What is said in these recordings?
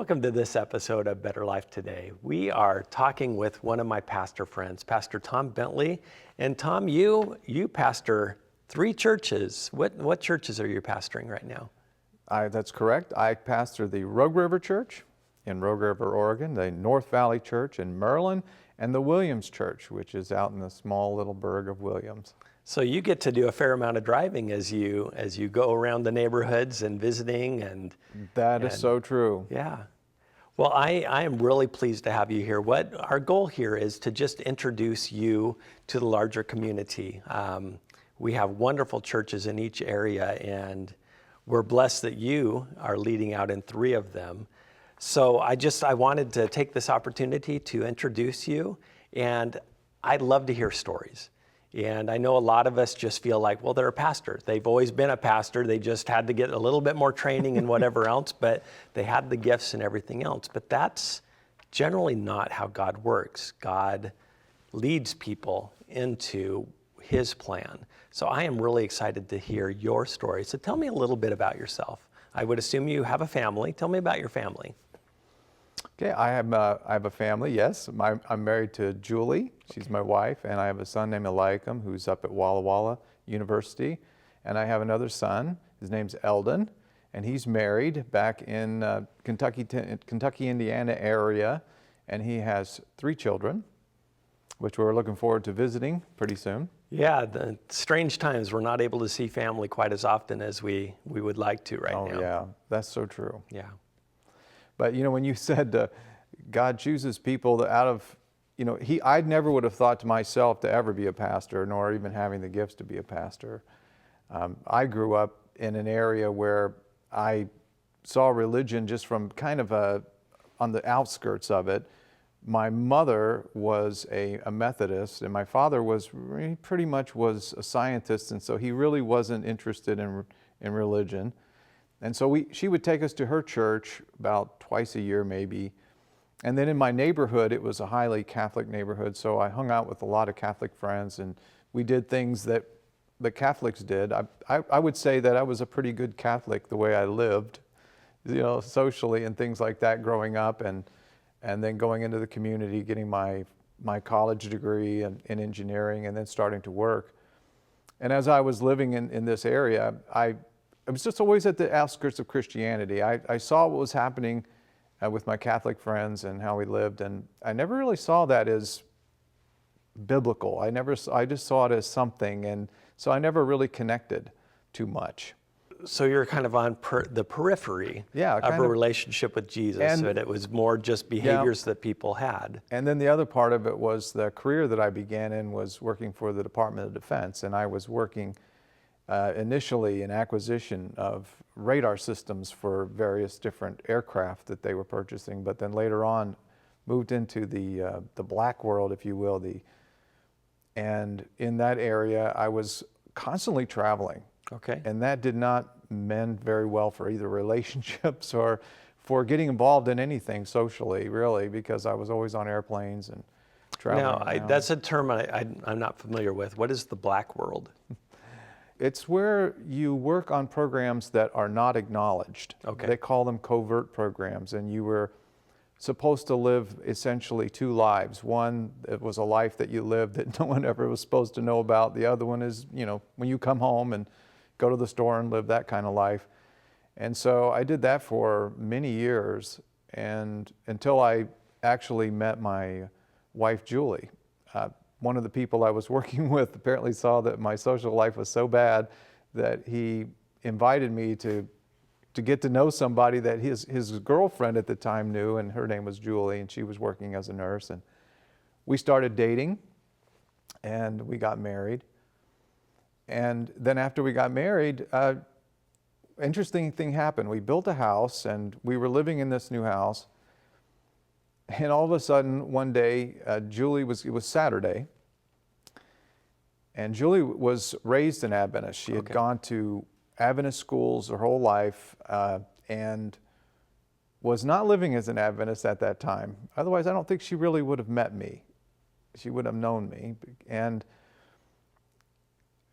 Welcome to this episode of Better Life Today. We are talking with one of my pastor friends, Pastor Tom Bentley. And Tom, you pastor 3 churches. What churches are you pastoring right now? That's correct. I pastor the Rogue River Church in Rogue River, Oregon, the North Valley Church in Maryland, and the Williams Church, which is out in the small little burg of Williams. So you get to do a fair amount of driving as you go around the neighborhoods and visiting and That is so true. yeah. Well, I am really pleased to have you here. What our goal here is to just introduce you to the larger community. We have wonderful churches in each area, and we're blessed that you are leading out in 3 of them. So I wanted to take this opportunity to introduce you, and I'd love to hear stories. And I know a lot of us just feel like, well, they're a pastor. They've always been a pastor. They just had to get a little bit more training and whatever else, but they had the gifts and everything else. But that's generally not how God works. God leads people into His plan. So I am really excited to hear your story. So tell me a little bit about yourself. I would assume you have a family. Tell me about your family. Okay, I have a family, yes. I'm married to Julie. She's my wife, and I have a son named Eliakim who's up at Walla Walla University. And I have another son. His name's Eldon, and he's married back in Kentucky, Indiana area, and he has 3 children, which we're looking forward to visiting pretty soon. Yeah, the strange times. We're not able to see family quite as often as we would like to right now. Oh yeah, that's so true. Yeah. But when you said God chooses people that out of, I never would have thought to myself to ever be a pastor, nor even having the gifts to be a pastor. I grew up in an area where I saw religion just from kind of on the outskirts of it. My mother was a Methodist, and my father pretty much was a scientist, and so he really wasn't interested in religion. And so she would take us to her church about twice a year maybe. And then in my neighborhood, it was a highly Catholic neighborhood, so I hung out with a lot of Catholic friends, and we did things that the Catholics did. I would say that I was a pretty good Catholic the way I lived, socially and things like that growing up, and then going into the community, getting my college degree in engineering, and then starting to work. And as I was living in this area, I was just always at the outskirts of Christianity. I saw what was happening with my Catholic friends and how we lived, and I never really saw that as biblical. I just saw it as something, and so I never really connected too much. So you're kind of on the periphery of a relationship with Jesus, and it was more just behaviors that people had. And then the other part of it was the career that I began in was working for the Department of Defense, and I was working initially in acquisition of radar systems for various different aircraft that they were purchasing, but then later on moved into the black world, if you will. And in that area, I was constantly traveling. Okay. And that did not mend very well for either relationships or for getting involved in anything socially, really, because I was always on airplanes and traveling. Now, that's a term I'm not familiar with. What is the black world? It's where you work on programs that are not acknowledged. Okay. They call them covert programs, and you were supposed to live essentially 2 lives. One, it was a life that you lived that no one ever was supposed to know about. The other one is, when you come home and go to the store and live that kind of life. And so I did that for many years, and until I actually met my wife, Julie. One of the people I was working with apparently saw that my social life was so bad that he invited me to get to know somebody that his girlfriend at the time knew, and her name was Julie, and she was working as a nurse. And we started dating, and we got married. And then after we got married, interesting thing happened. We built a house, and we were living in this new house. And all of a sudden, one day, it was Saturday, and Julie was raised an Adventist. She had gone to Adventist schools her whole life, and was not living as an Adventist at that time. Otherwise, I don't think she really would have met me. She would have known me. And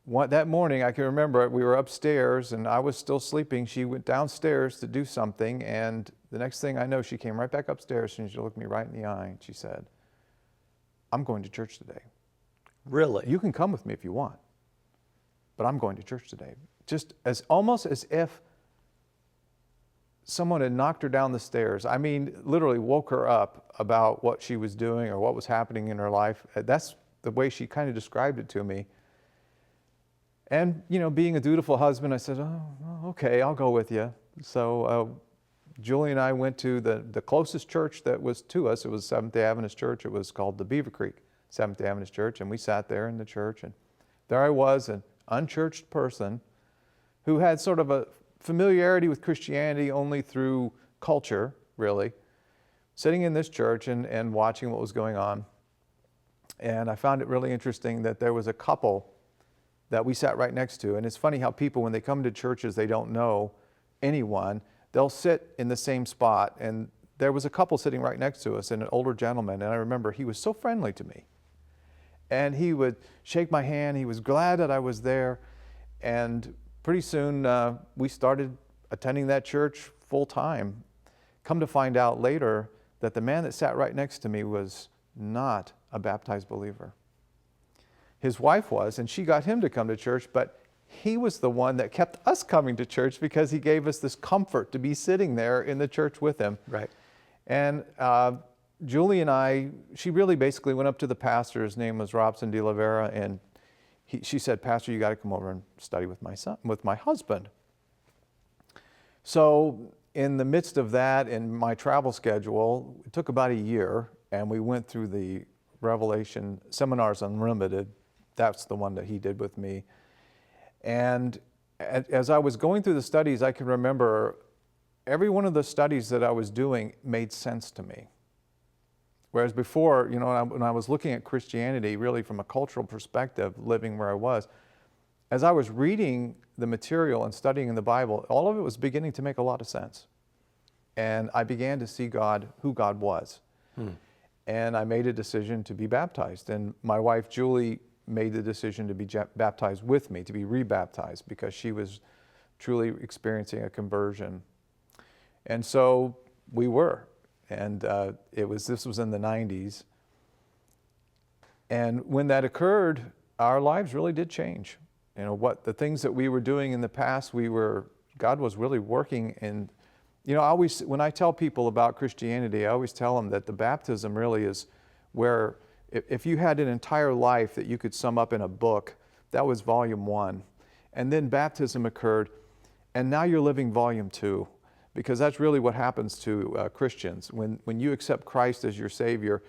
that morning, I can remember we were upstairs, and I was still sleeping. She went downstairs to do something, and the next thing I know, she came right back upstairs and she looked me right in the eye and she said, I'm going to church today. Really? You can come with me if you want, but I'm going to church today. Just as almost as if someone had knocked her down the stairs. I mean, literally woke her up about what she was doing or what was happening in her life. That's the way she kind of described it to me. And, you know, being a dutiful husband, I said, oh, okay, I'll go with you. So Julie and I went to the closest church that was to us. It was Seventh-day Adventist Church. It was called the Beaver Creek Seventh-day Adventist Church. And we sat there in the church. And there I was, an unchurched person who had sort of a familiarity with Christianity only through culture, really, sitting in this church and watching what was going on. And I found it really interesting that there was a couple that we sat right next to. And it's funny how people, when they come to churches, they don't know anyone, they'll sit in the same spot. And there was a couple sitting right next to us, and an older gentleman. And I remember he was so friendly to me. And he would shake my hand. He was glad that I was there. And pretty soon we started attending that church full time. Come to find out later that the man that sat right next to me was not a baptized believer. His wife was, and she got him to come to church, but he was the one that kept us coming to church because he gave us this comfort to be sitting there in the church with him. Right. And Julie and I, she really basically went up to the pastor. His name was Robson de la Vera, and she said, Pastor, you got to come over and study with my husband. So in the midst of that, in my travel schedule, it took about a year, and we went through the Revelation Seminars Unlimited. That's the one that he did with me. And as I was going through the studies, I can remember every one of the studies that I was doing made sense to me. Whereas before, you know, when I was looking at Christianity, really from a cultural perspective, living where I was, as I was reading the material and studying the Bible, all of it was beginning to make a lot of sense. And I began to see God, who God was. And I made a decision to be baptized. And my wife, Julie, made the decision to be baptized with me, to be rebaptized, because she was truly experiencing a conversion. And so we were. And this was in the 90s. And when that occurred, our lives really did change. You know, the things that we were doing in the past, God was really working in. You know, when I tell people about Christianity, I always tell them that the baptism really is where, if you had an entire life that you could sum up in a book, that was volume 1. And then baptism occurred, and now you're living volume 2, because that's really what happens to Christians. When you accept Christ as your Savior,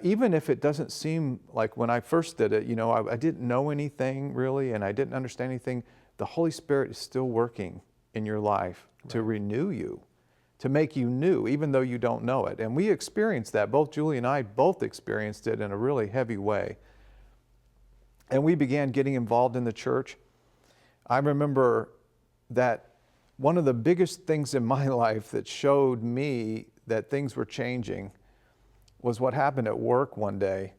even if it doesn't seem like when I first did it, you know, I didn't know anything really, and I didn't understand anything, the Holy Spirit is still working in your life to renew you, to make you new, even though you don't know it. And we experienced that. Both Julie and I both experienced it in a really heavy way. And we began getting involved in the church. I remember that one of the biggest things in my life that showed me that things were changing was what happened at work one day.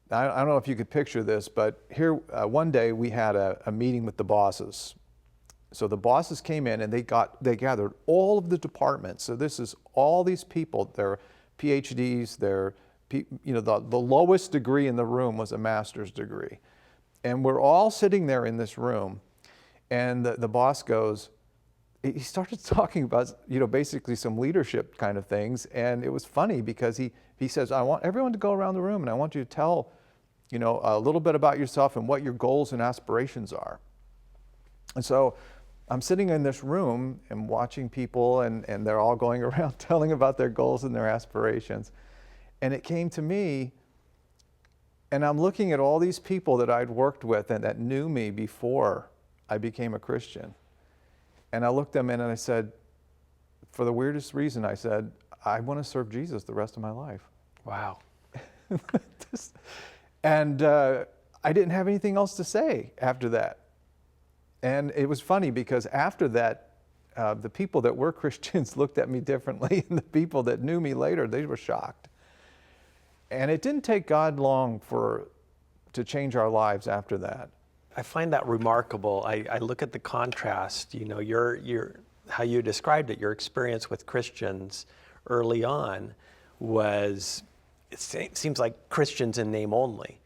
I don't know if you could picture this, but here one day we had a meeting with the bosses. So the bosses came in and they gathered all of the departments. So this is all these people, they're PhDs, the lowest degree in the room was a master's degree. And we're all sitting there in this room, and the boss goes, he started talking about, you know, basically some leadership kind of things. And it was funny because he says, I want everyone to go around the room and I want you to tell, you know, a little bit about yourself and what your goals and aspirations are. And so I'm sitting in this room and watching people, and they're all going around telling about their goals and their aspirations. And it came to me, and I'm looking at all these people that I'd worked with and that knew me before I became a Christian. And I looked them in and I said, for the weirdest reason, I said, I want to serve Jesus the rest of my life. Wow. And I didn't have anything else to say after that. And it was funny because after that, the people that were Christians looked at me differently, and the people that knew me later, they were shocked. And it didn't take God long to change our lives after that. I find that remarkable. I look at the contrast. You know, you're how you described it, your experience with Christians early on was, seems like Christians in name only.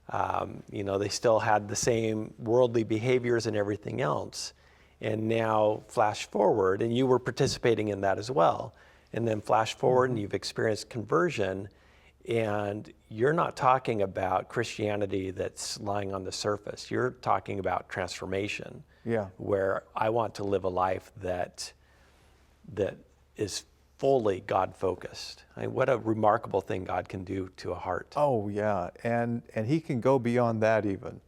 They still had the same worldly behaviors and everything else. And now flash forward, and you were participating in that as well. And then flash forward and you've experienced conversion, and you're not talking about Christianity that's lying on the surface. You're talking about transformation. Yeah. Where I want to live a life that is fully God-focused. I mean, what a remarkable thing God can do to a heart. Oh, yeah. And he can go beyond that even,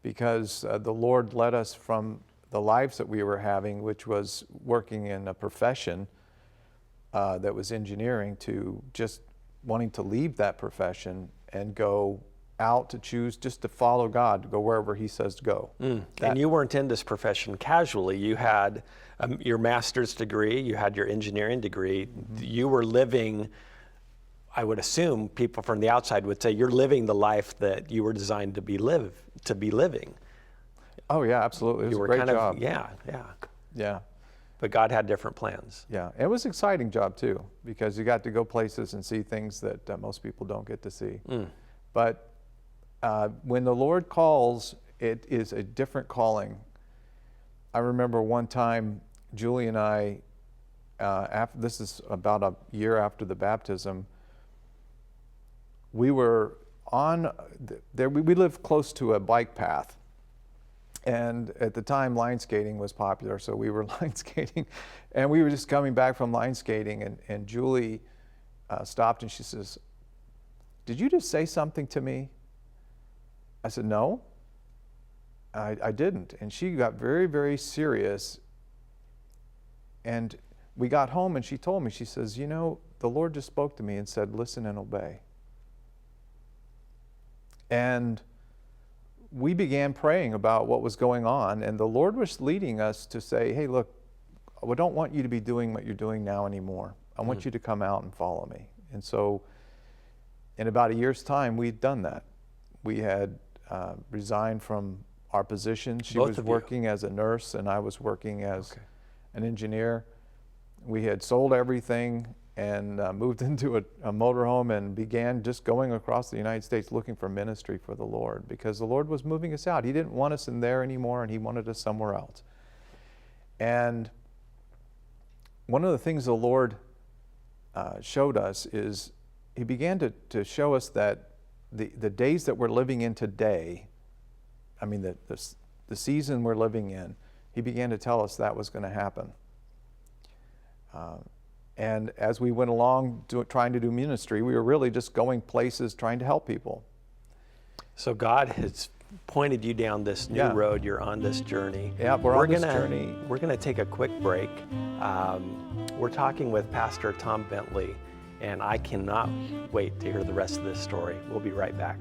because the Lord led us from the lives that we were having, which was working in a profession that was engineering, to just wanting to leave that profession and go out to choose just to follow God, to go wherever he says to go. And you weren't in this profession casually. You had your master's degree, you had your engineering degree. You were living, I would assume people from the outside would say, you're living the life that you were designed to be living. Oh yeah, absolutely. It was a great job. Yeah. But God had different plans. Yeah, it was an exciting job too, because you got to go places and see things that most people don't get to see. But when the Lord calls, it is a different calling. I remember one time, Julie and I, this is about a year after the baptism, we were on, we lived close to a bike path. And at the time, line skating was popular, so we were line skating. And we were just coming back from line skating, and Julie stopped and she says, "Did you just say something to me?" I said, "No, I didn't." And she got very, very serious. And we got home and she told me, she says, "You know, the Lord just spoke to me and said, listen and obey." And we began praying about what was going on, and the Lord was leading us to say, hey, look, I don't want you to be doing what you're doing now anymore. I want you to come out and follow me. And so in about a year's time, we'd done that. We had resigned from our position. She was working as a nurse, and I was working as an engineer. We had sold everything and moved into a motorhome and began just going across the United States looking for ministry for the Lord, because the Lord was moving us out. He didn't want us in there anymore, and he wanted us somewhere else. And one of the things the Lord showed us is he began to show us that the days that we're living in today, I mean the season we're living in, he began to tell us that was going to happen. And as we went along trying to do ministry, we were really just going places trying to help people. So God has pointed you down this new road. You're on this journey. Yeah, we're on this journey. We're going to take a quick break. We're talking with Pastor Tom Bentley, and I cannot wait to hear the rest of this story. We'll be right back.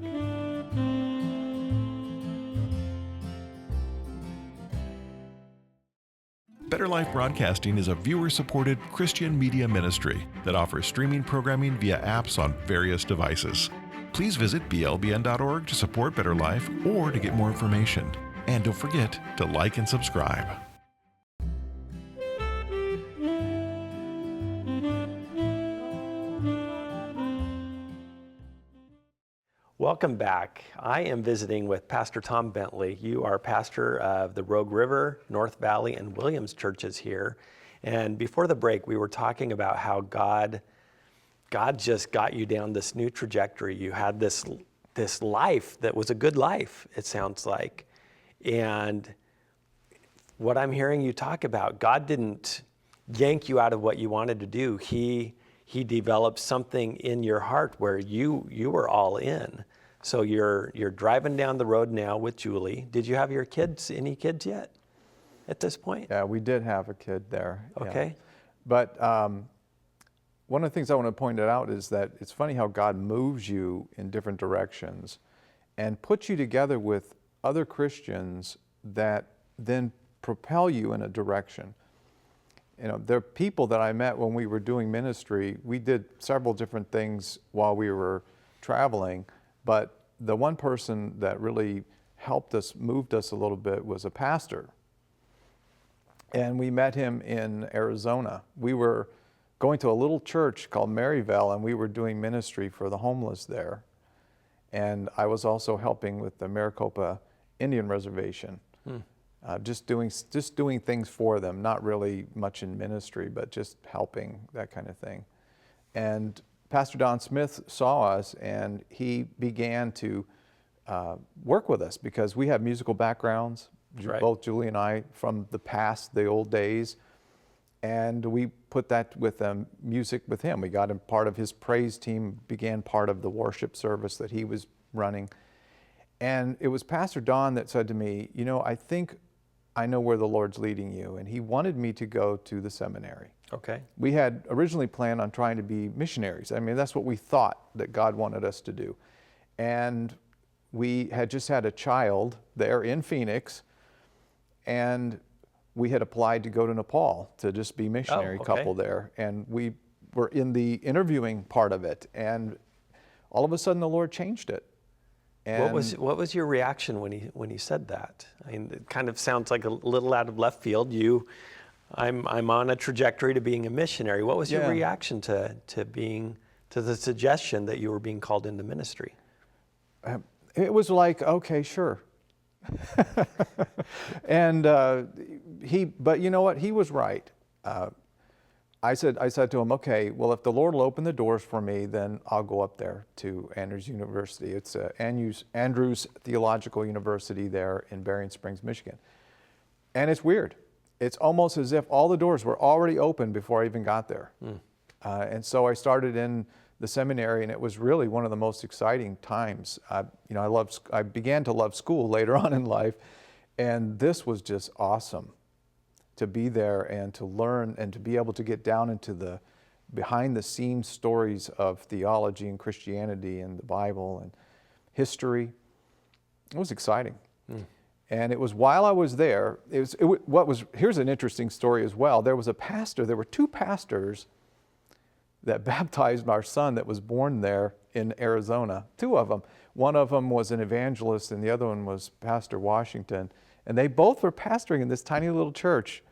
Better Life Broadcasting is a viewer-supported Christian media ministry that offers streaming programming via apps on various devices. Please visit blbn.org to support Better Life or to get more information. And don't forget to like and subscribe. Welcome back. I am visiting with Pastor Tom Bentley. You are pastor of the Rogue River, North Valley, and Williams churches here. And before the break, we were talking about how God just got you down this new trajectory. You had this life that was a good life, it sounds like. And what I'm hearing you talk about, God didn't yank you out of what you wanted to do. He developed something in your heart where you were all in. So you're driving down the road now with Julie. Did you have your kids, any kids yet at this point? Yeah, we did have a kid there. Okay. Yeah. But one of the things I want to point out is that it's funny how God moves you in different directions and puts you together with other Christians that then propel you in a direction. You know, there are people that I met when we were doing ministry. We did several different things while we were traveling, but the one person that really helped us, moved us a little bit, was a pastor. And we met him in Arizona. We were going to a little church called Maryvale, and we were doing ministry for the homeless there. And I was also helping with the Maricopa Indian Reservation, just doing things for them, not really much in ministry, but just helping, that kind of thing. And Pastor Don Smith saw us, and he began to work with us because we have musical backgrounds, Right. both Julie and I, from the past, the old days. And we put that with music with him. We got him part of his praise team, began part of the worship service that he was running. And it was Pastor Don that said to me, you know, I think I know where the Lord's leading you. And he wanted me to go to the seminary. Okay. We had originally planned on trying to be missionaries. I mean, that's what we thought that God wanted us to do. And we had just had a child there in Phoenix, and we had applied to go to Nepal to just be missionary couple there. And we were in the interviewing part of it. And all of a sudden the Lord changed it. And What was your reaction when he said that? I mean, it kind of sounds like a little out of left field. I'm on a trajectory to being a missionary. What was your reaction to the suggestion that you were being called into ministry? it was like, okay, sure. And but you know what? He was right. I said to him, okay, well, if the Lord will open the doors for me, then I'll go up there to Andrews University. It's Andrews Theological University there in Berrien Springs, Michigan. And it's weird. It's almost as if all the doors were already open before I even got there. And so I started in the seminary, and it was really one of the most exciting times. I began to love school later on in life, and this was just awesome to be there and to learn and to be able to get down into the behind the scenes stories of theology and Christianity and the Bible and history. It was exciting. And it was while I was there, here's an interesting story as well. There were two pastors that baptized our son that was born there in Arizona, two of them. One of them was an evangelist and the other one was Pastor Washington. And they both were pastoring in this tiny little church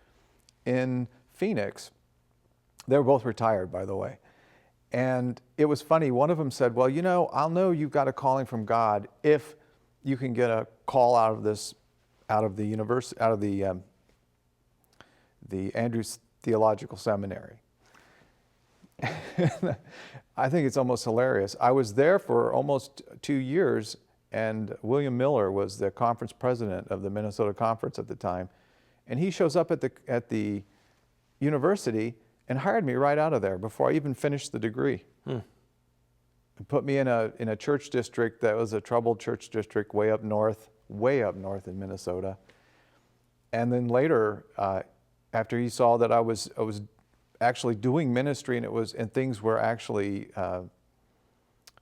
in Phoenix. They were both retired, by the way. And it was funny, one of them said, well, I'll know you've got a calling from God if you can get a call out of the university, out of the Andrews Theological Seminary. I think it's almost hilarious. I was there for almost 2 years, and William Miller was the conference president of the Minnesota Conference at the time, and he shows up at the university and hired me right out of there before I even finished the degree. And put me in a church district that was a troubled church district way up north in Minnesota. And then later, after he saw that I was actually doing ministry and things were actually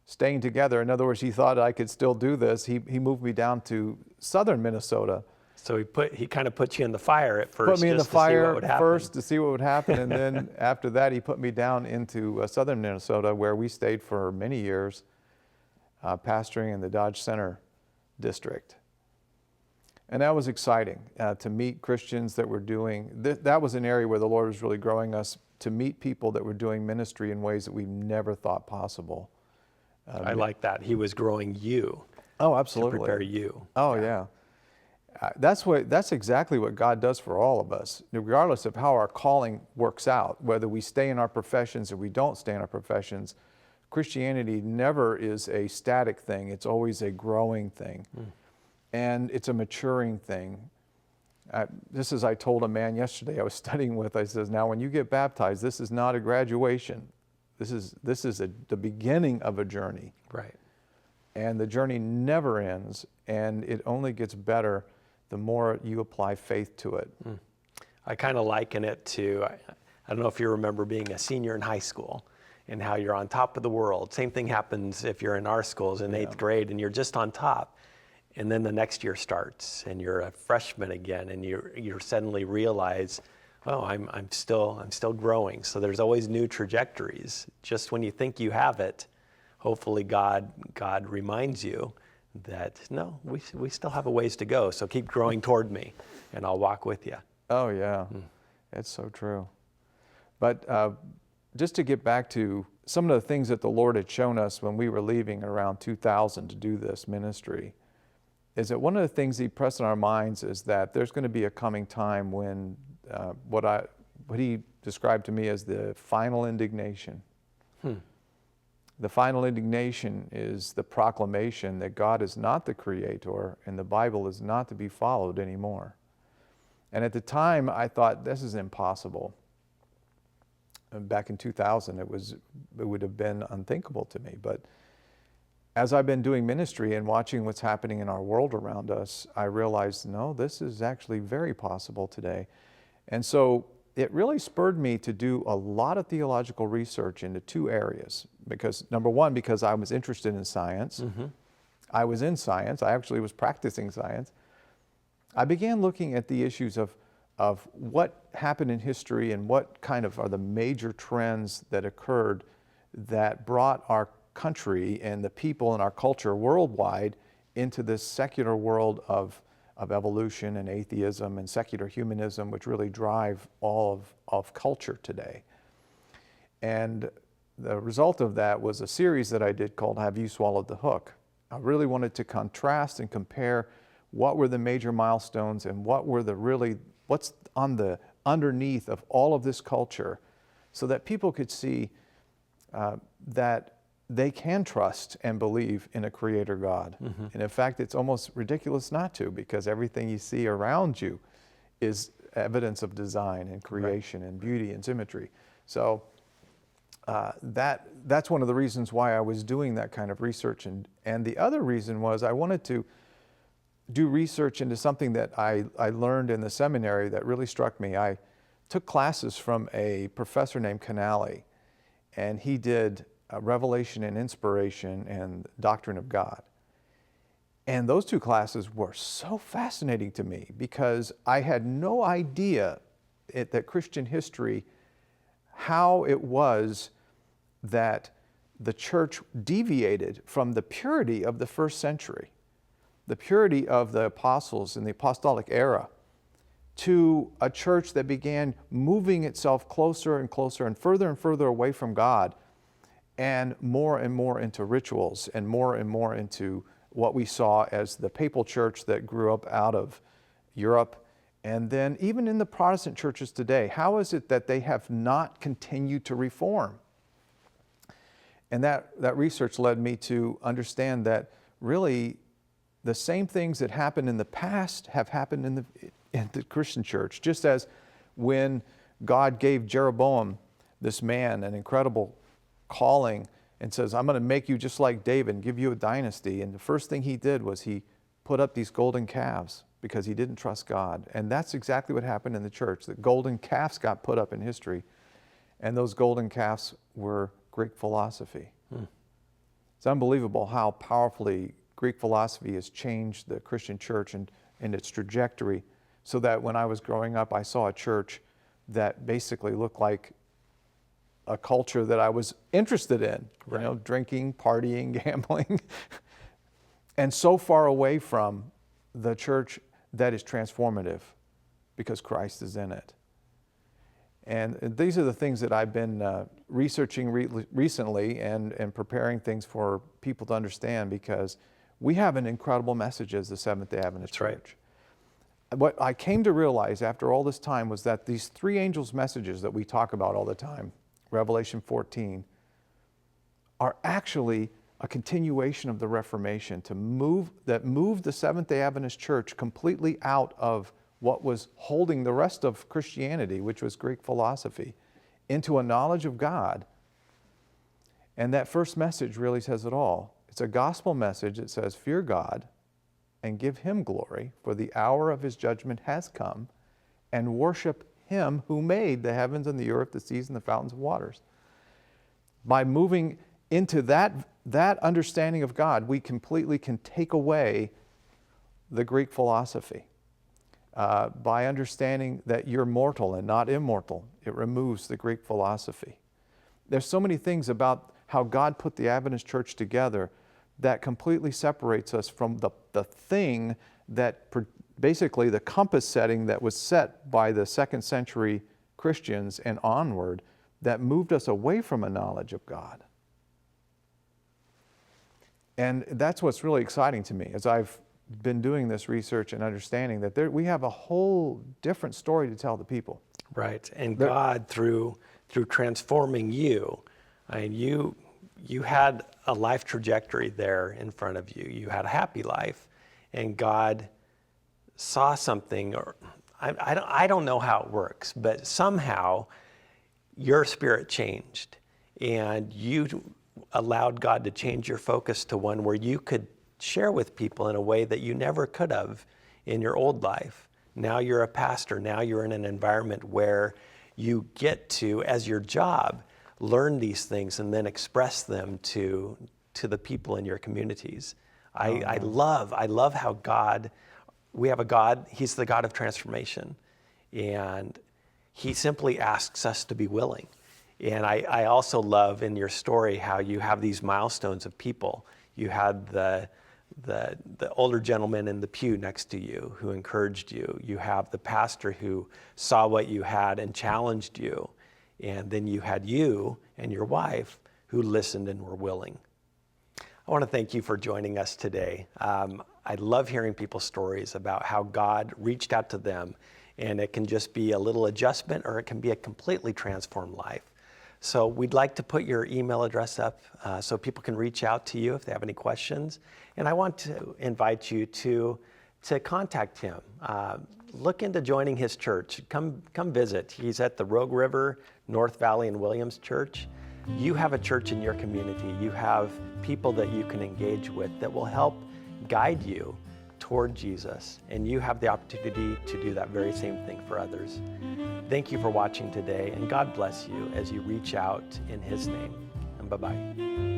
staying together. In other words, he thought I could still do this. He moved me down to southern Minnesota. So he kind of put you in the fire at first. Put me in the fire first to see what would happen, and then after that, he put me down into southern Minnesota, where we stayed for many years, pastoring in the Dodge Center district. And that was exciting to meet Christians that were doing. That was an area where the Lord was really growing us, to meet people that were doing ministry in ways that we never thought possible. I like that. He was growing you. Oh, absolutely. To prepare you. Oh, yeah. That's exactly what God does for all of us, regardless of how our calling works out, whether we stay in our professions or we don't stay in our professions. Christianity never is a static thing. It's always a growing thing. And it's a maturing thing. Just as I told a man yesterday I was studying with, I says, now when you get baptized, this is not a graduation. This is the beginning of a journey. Right. And the journey never ends, and it only gets better the more you apply faith to it. I kind of liken it to, I don't know if you remember being a senior in high school and how you're on top of the world. Same thing happens if you're in our schools in 8th grade and you're just on top. And then the next year starts and you're a freshman again, and you suddenly realize, oh, I'm still growing. So there's always new trajectories. Just when you think you have it, hopefully God reminds you that no, we still have a ways to go. So keep growing toward me, and I'll walk with you. Oh, yeah. It's so true. But just to get back to some of the things that the Lord had shown us when we were leaving around 2000 to do this ministry, is that one of the things He pressed in our minds is that there's going to be a coming time when what He described to me as the final indignation. The final indignation is the proclamation that God is not the creator and the Bible is not to be followed anymore. And at the time, I thought, this is impossible. And back in 2000, it would have been unthinkable to me. But as I've been doing ministry and watching what's happening in our world around us, I realized, no, this is actually very possible today. And so it really spurred me to do a lot of theological research into two areas. Because number one, because I was interested in science. I was in science. I actually was practicing science. I began looking at the issues of what happened in history and what kind of are the major trends that occurred that brought our country and the people in our culture worldwide into this secular world of evolution and atheism and secular humanism, which really drive all of culture today. And the result of that was a series that I did called Have You Swallowed the Hook? I really wanted to contrast and compare what were the major milestones and what's on the underneath of all of this culture, so that people could see that they can trust and believe in a creator God. And in fact, it's almost ridiculous not to, because everything you see around you is evidence of design and creation and beauty and symmetry. So that's one of the reasons why I was doing that kind of research. And the other reason was I wanted to do research into something that I learned in the seminary that really struck me. I took classes from a professor named Canali, and he did Revelation and Inspiration and Doctrine of God. And those two classes were so fascinating to me, because I had no idea that Christian history, how it was that the church deviated from the purity of the first century, the purity of the apostles in the apostolic era, to a church that began moving itself closer and closer and further away from God, and more into rituals and more into what we saw as the papal church that grew up out of Europe. And then even in the Protestant churches today, how is it that they have not continued to reform? And that research led me to understand that really the same things that happened in the past have happened in the Christian church. Just as when God gave Jeroboam, this man, an incredible calling, and says, I'm going to make you just like David and give you a dynasty. And the first thing he did was he put up these golden calves because he didn't trust God. And that's exactly what happened in the church. The golden calves got put up in history. And those golden calves were Greek philosophy. It's unbelievable how powerfully Greek philosophy has changed the Christian church and its trajectory, so that when I was growing up, I saw a church that basically looked like a culture that I was interested in, you know, drinking, partying, gambling, and so far away from the church that is transformative because Christ is in it. And these are the things that I've been researching recently and preparing things for people to understand, because we have an incredible message as the Seventh-day Adventist Church. What I came to realize after all this time was that these three angels' messages that we talk about all the time, Revelation 14, are actually a continuation of the Reformation that moved the Seventh-day Adventist Church completely out of what was holding the rest of Christianity, which was Greek philosophy, into a knowledge of God. And that first message really says it all. It's a gospel message that says, fear God and give Him glory, for the hour of His judgment has come, and worship Him who made the heavens and the earth, the seas and the fountains of waters. By moving into that understanding of God, we completely can take away the Greek philosophy. By understanding that you're mortal and not immortal, it removes the Greek philosophy. There's so many things about how God put the Adventist church together that completely separates us from the thing that basically the compass setting that was set by the 2nd century Christians and onward that moved us away from a knowledge of God. And that's what's really exciting to me as I've been doing this research and understanding that we have a whole different story to tell the people. Right, and God, through transforming you, you had a life trajectory there in front of you. You had a happy life, and God saw something, or I don't know how it works, but somehow your spirit changed, and you allowed God to change your focus to one where you could share with people in a way that you never could have in your old life. Now you're a pastor. Now you're in an environment where you get to, as your job, learn these things and then express them to the people in your communities. I love how we have a God, He's the God of transformation. And He simply asks us to be willing. And I also love in your story how you have these milestones of people. You had the older gentleman in the pew next to you who encouraged you. You have the pastor who saw what you had and challenged you. And then you had you and your wife who listened and were willing. I want to thank you for joining us today. I love hearing people's stories about how God reached out to them, and it can just be a little adjustment or it can be a completely transformed life. So we'd like to put your email address up so people can reach out to you if they have any questions. And I want to invite you to contact him. Look into joining his church. Come visit. He's at the Rogue River, North Valley, and Williams Church. You have a church in your community. You have people that you can engage with that will help guide you toward Jesus. And you have the opportunity to do that very same thing for others. Thank you for watching today, and God bless you as you reach out in His name. And bye-bye.